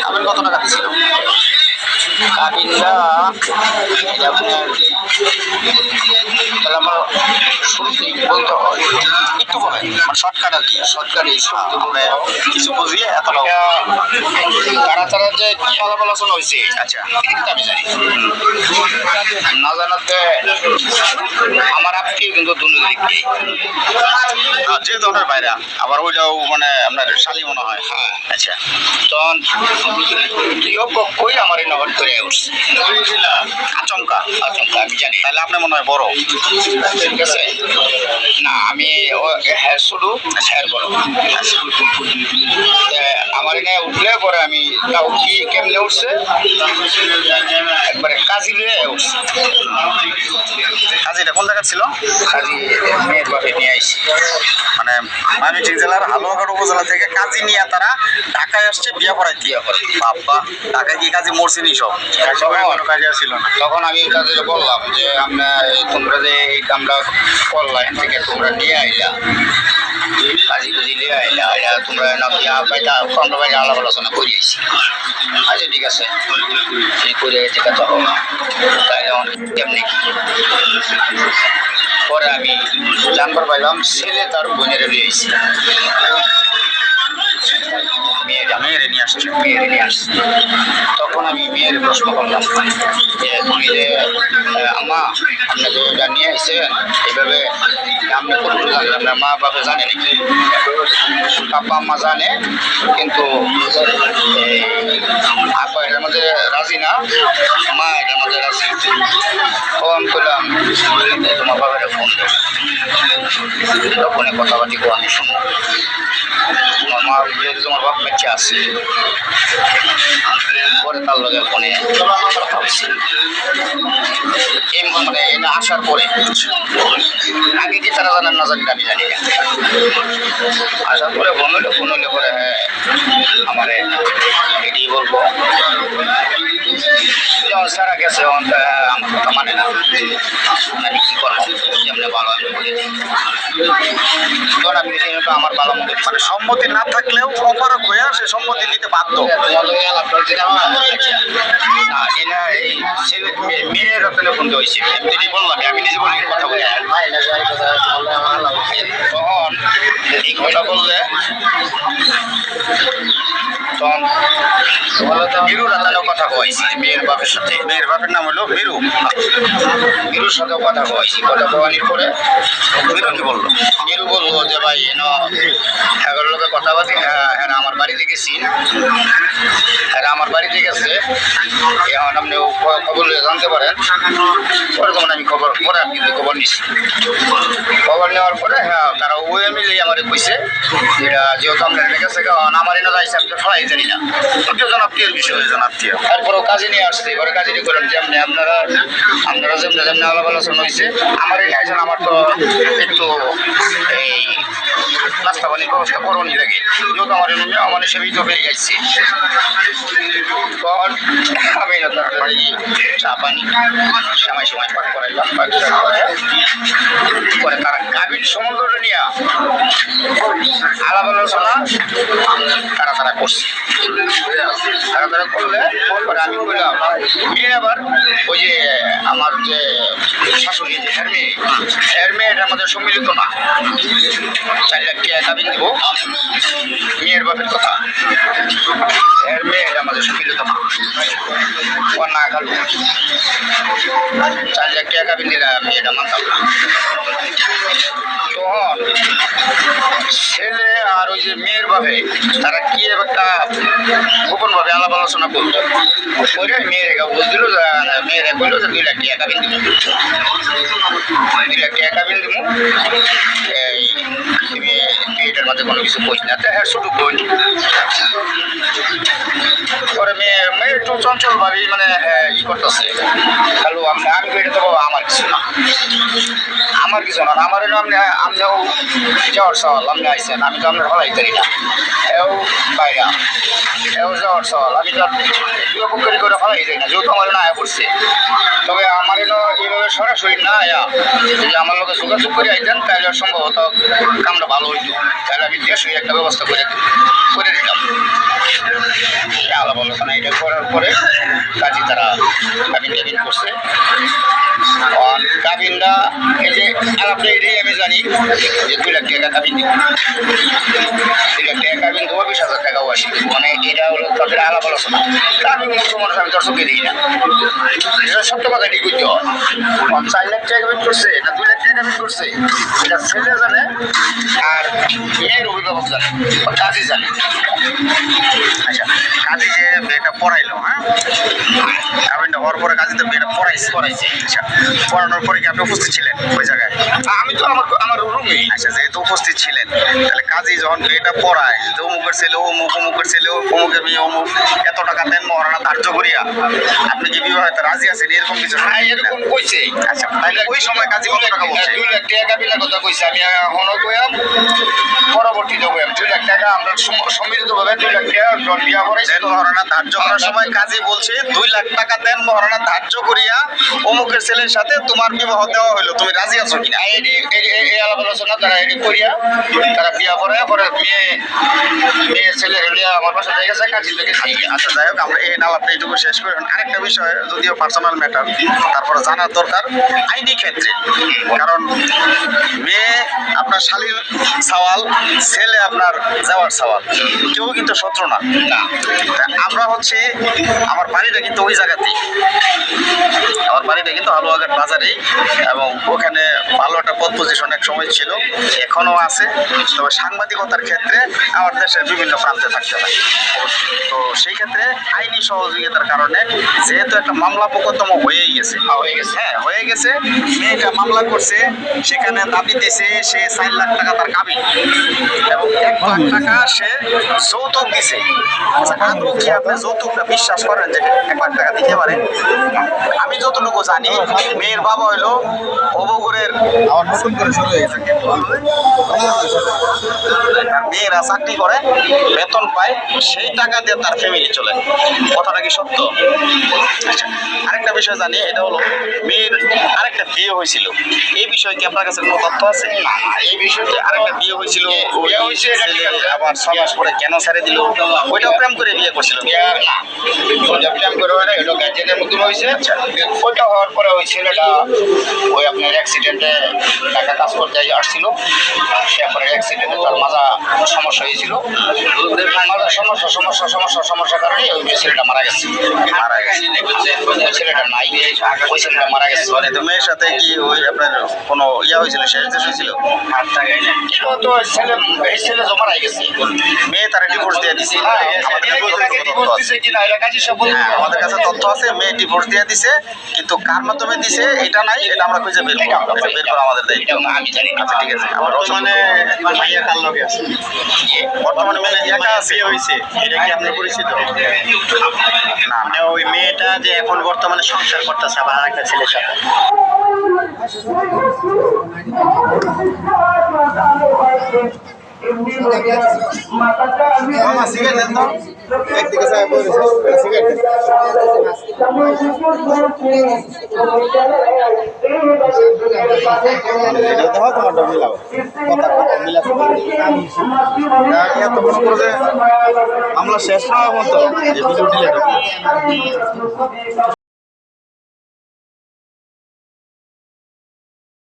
কাবিন কত টাকা দিয়েছিল? কাবিনটা এটা আপনার তাহলে আমার শুরুতেই বলতে হয় একটু বলেন, মানে শর্টকাট আর কি। সরকারি শুরুতে আমরা কিছু বুঝিয়ে এতটা তারা তারা যে কি আলাপ আলোচনা হয়েছে আচ্ছা এটা আমি জানি না জানাতে আমার আপনি কিন্তু দুর্নীতি যে ধরনের বাইরা আবার ওইটাও মানে আপনার শালি মনে হয়। হ্যাঁ আচ্ছা তখন প্রিয় পক্ষই আমার এই নগর করে উঠছে আচমকা। আচমকা আমি জানি তাহলে আপনি মনে হয় বড়। ঠিক আছে না আমি হ্যার শুরু হ্যার বড় আমার এখানে উঠলে পরে আমি তাও কি কেমনে উঠছে একবারে কাজী লিয়ে উঠছে কাজীটা কোন জায়গা ছিল? কাজী মেয়ের বাপে নিয়ে আইসি মানে ময়মনসিংহ জেলার হালুয়াঘাট উপজেলা থেকে কাজী নিয়ে তারা ঢাকায় আসছে বিয়া পড়াই দিয়ে পড়ে। বাবা ঢাকায় কি কাজী মরছিনি সব? কোনো কাজে ছিল না। তখন আমি তাদের বললাম যে আমরা তোমরা যে এই কামটা করলা এখান থেকে তোমরা নিয়ে আইলা কাজী কুজি নিয়ে আইলা এটা তোমরা না বাইটা আমরা বাইরে আলাপ আলোচনা করে আইসি আচ্ছা ঠিক আছে এই করে ঠিক আছে হবে তাই কেমনি কি পরে আমি জানবার পাইলাম ছেলে তার বোনের নিয়ে আইসি মেয়েরে নিয়ে আসছে। মেয়েরে নিয়ে আসছে তখন আমি মেয়ের প্রশ্ন করলাম যে তুমি যে আমা আপনি যে এটা নিয়ে আসছেন এইভাবে আপনি কতটুকু জানেন আপনার মা বাবা জানে নাকি? বাবা মা জানে কিন্তু আপা এটার মধ্যে রাজি না মা এটার মধ্যে রাজি ফোন করলাম তোমার বাবার ফোন ফোনে কথাবার্তি আমি শুনলাম তোমার মা যেহেতু তোমার বাপ বাচ্চা আছে পরে তার লগে ফোনে কথা হচ্ছে মানে এনে আসার পরে আগে কি তারা জানেন না জানি আমি জানি না আসার পরে ফোন হইলে পরে হ্যাঁ আমার এটি বলবো যেমন সারা গেছে আমার কথা মানে না আমি কি করবো যেমন ভালো আমি বলি তখন আমি আমার ভালো মতো মানে সম্মতি না থাকলেও অপারক হয়ে সে সম্মতি দিতে বাধ্য। মেয়ের রতনে ফোন হয়েছে এটি বললাম আমি নিজে বলি কথা বলি তখন এই কথা বললে তখন বিরু রাতানো কথা কয়েছি মেয়ের বাপের সাথে। মেয়ের বাপের নাম হলো বিরু। বিরুর সাথেও কথা কয়েছি কথা কওয়ানির পরে বিরু কি বললো? বিরু বললো যে ভাই এগারো লোকের কথা বাতি হ্যাঁ আমার বাড়িতে গেছি হ্যাঁ আমার বাড়িতে গেছে এখন আপনি খবর জানতে পারেন পরে তখন আমি খবর পরে কিন্তু খবর নিচ্ছি খবর নেওয়ার পরে হ্যাঁ তারা উভয়ে মিলেই আমার কইছে যেটা যেহেতু আপনার গেছে আমার এনে যাইছে আমি তো ফলাই জানি না দুজন আত্মীয়ের বিষয় দুজন আত্মীয় তারপরেও কাজে নিয়ে আসছে এবারে কাজে নিয়ে করলাম যে আপনারা যেমনি যেমনি আলাপ আলোচনা হয়েছে আমার এনে আসেন আমার তো একটু এই নাস্তা পানির ব্যবস্থা করণই লাগে যেহেতু আমার এনে আমার হিসেবেই তো বেরিয়ে আসছি তখন আমি তারপরে চা পানি সময় পাঠ করাইলাম পরে তারা কাবিল সমুদ্র নিয়ে আলাপ আলোচনা তারা করছে তারা করলে পরে আমি বললাম মেয়ে আবার ওই যে আমার যে শাশুড়ি যে হের মেয়ে এটা আমাদের সম্মিলিত না 4 লাখ টাকা কাবিন দিব মেয়ের বাপের কথা হের মেয়ে এটা আমাদের সম্মিলিত না ও না খাল 4 লাখ টাকা কাবিন দিলে আমি এটা মানতাম না তখন ছেলে আর ওই যে মেয়ের বাপে তারা কি একটা গোপন ভাবে আলাপ আলোচনা করতো করে মেয়েরা বুঝছিল মেয়েরা বললো যে 2 লাখ টাকা কাবিন দিব 2 লাখ টাকা কাবিন দিব তুমি এটার মধ্যে কোনো কিছু কইস না তো হ্যাঁ শুধু কই পরে মেয়ে একটু চঞ্চল ভাবি মানে ই করতেছে হ্যালো আমি বেড়ে দেবো আমার কিছু না আমার আমরাও যাওয়ার সওয়াল আপনি আইসেন আমি তো আপনার ভালাই করি না এও বাইরা এও যাওয়ার সওয়াল আমি তো বিপক্ষের করে ভালাই যাই না যেহেতু আমার না আয়া পড়ছে তবে আমার এইভাবে সরাসরি না আয়া যদি আমার লোকে যোগাযোগ করে আইতেন তাহলে সম্ভবত কামটা ভালো হইতো তাহলে আমি দেশ একটা ব্যবস্থা করে দিতাম আলাপ পরে কাজী তারা কাবিন টাবিন করছে। কাবিনটা এই যে আর আপনি এটাই আমি জানি যে 2 লাখ টাকা কাবিন দিব, 2 লাখ টাকা কাবিন দেবো, 20,000 টাকাও আসি, মানে এটা হলো তাদের আলাপ আলোচনা। তা আমি মুসলমান, আমি দর্শককে দিই না, এটা সত্য কথা ঠিক করতে হয়। 4 লাখ টাকা কাবিন করছে না 2 লাখ টাকা কাবিন করছে এটা ছেলে জানে আর মেয়ের অভিভাবক জানে, কাজী জানে। আচ্ছা, কাজী যে বিয়েটা পড়াইলো, হ্যাঁ, কাবিনটা হওয়ার পরে কাজী তো বিয়েটা পড়াইছে। আচ্ছা, পড়ানোর পরে কি আপনি উপস্থিত ছিলেন ওই জায়গায়? আমি তো আমার রুমে। আচ্ছা, যেহেতু উপস্থিত ছিলেন, তাহলে কাজী যখন বিয়েটা পড়ায় যে অমুকের ছেলে অমুক, অমুকের ছেলে অমুকের মেয়ে অমুক, এত টাকা দেন মহারানা ধার্য করিয়া আপনি কি বিবাহতে রাজি আছেন, এরকম কিছু? হ্যাঁ, এরকম কইছে। আচ্ছা, তাহলে ওই সময় কাজী কত টাকা বলছে? 2 লাখ টাকা কাবিনের কথা কইছে, আমি এখনো কইয়াম, পরবর্তীতে কইয়াম 2 লাখ টাকা আমরা সম্মিলিতভাবে 2 লাখ টাকা ডন বিয়া করাইছি। দেন মহারানা ধার্য করার সময় কাজী বলছে 2 লাখ টাকা দেন মহারানা ধার্য করিয়া অমুকের ছেলের সাথে তোমার বিবাহ দেওয়া হইলো, তুমি রাজি আছো কিনা? এই আলাপ আলোচনা তারা এটি করিয়া তারা বিয়া করে পরে মেয়ে ছেলে হলিয়া আমার বাসা থেকে গেছে, কাজী থেকে খাইয়া। আচ্ছা, যাই হোক, আমরা এই নালাপটা এইটুকু শেষ করি। আরেকটা বিষয়, যদিও পার্সোনাল ম্যাটার, তারপরে জানার দরকার আইনি ক্ষেত্রে, কারণ মেয়ে আপনার শালীর সওয়াল, ছেলে আপনার যাওয়ার সওয়াল, কেউ কিন্তু শত্রু না। তা আমরা হচ্ছে, আমার বাড়িটা কিন্তু ওই জায়গাতেই, আমার বাড়িটা কিন্তু হালুয়াঘাট বাজারেই, এবং ওখানে ভালো একটা পদ পজিশন এক সময় ছিল, এখনো আছে। তবে সাংবাদিকতার ক্ষেত্রে আমার দেশের বিভিন্ন প্রান্তে থাকতে হয়, তো সেই ক্ষেত্রে আইনি সহযোগিতার কারণে যেহেতু একটা মামলা মোকদ্দমা হয়েই গেছে, হ্যাঁ হয়ে গেছে, মেয়েটা মামলা করছে, সেখানে দাবি দিয়েছে সে 4 লাখ টাকা তার কাবিন এবং 1 লাখ টাকা সে যৌতুক দিছে। আচ্ছা, আদৌ কি আপনি যৌতুকটা বিশ্বাস করেন যে 1 লাখ টাকা দিতে পারে? আমি যতটুকু জানি, মেয়ের বাবা হইলো অবগুরের, আমার নতুন করে শুরু হয়েছে, মেয়েরা চাকরি করে, বেতন পায়, সেই টাকা দিয়ে তার ফ্যামিলি চলে। কথাটা কি সত্য? আচ্ছা, আরেকটা বিষয় জানি, এটা হলো মেয়ের আরেকটা বিয়ে হয়েছিল, এই বিষয়ে কি আপনার কাছে কোনো তথ্য আছে? না, এই বিষয়টা আরেকটা বিয়ে হয়েছিল, বিয়ে হয়েছে, ছেলে আবার 6 মাস পরে কেন ছেড়ে দিল? ওইটাও প্রেম করে বিয়ে করছিল? না, ওইটা প্ল্যান করে হয় না, এটা গার্জেনের মধ্যে হয়েছে। ওইটা হওয়ার পরে ওই ছেলেটা ওই আপনার অ্যাক্সিডেন্টে টাকা কাজ করতে আসছিল, তারপরে অ্যাক্সিডেন্টে তার মাজা সমস্যা হয়েছিল, মাজার সমস্যার কারণে ওই ছেলেটা মারা গেছে। ওই ছেলেটা নাই, ওই ছেলেটা মারা গেছে। মানে তো মেয়ের সাথে কি ওই আপনার কোনো ইয়া হয়েছিল, শেষ দেশ হয়েছিল? তো এই ছেলে তো মারা গেছে, মেয়ে তারা ডিভোর্স দিয়ে দিছে। আমাদের কাছে তথ্য আছে, মেয়ে ডিভোর্স দিয়ে দিছে, কিন্তু কার মাধ্যমে দিছে এটা নাই, এটা আমরা খুঁজে বের করব, বের করা আমাদের দায়িত্ব। আমি জানি। আচ্ছা, ঠিক আছে। আমার বর্তমানে মাইয়া কার লগে আছে? বর্তমানে মেয়ে একা আছে, হয়েছে, এটা কি আপনার পরিচিত? না, মানে ওই মেয়েটা যে এখন বর্তমানে সংসার করতেছে আবার আরেকটা ছেলের সাথে। মামা সিগারেট দেন তো, একদিকে সাহেব বলেছে সিগারেট দেন। ভিডিও দেখো, তোমারটা মিলাও, কথা মিলাতে এত মনে করো যে আমরা শেষ হওয়ার মতো যে ভিডিও ডিলেট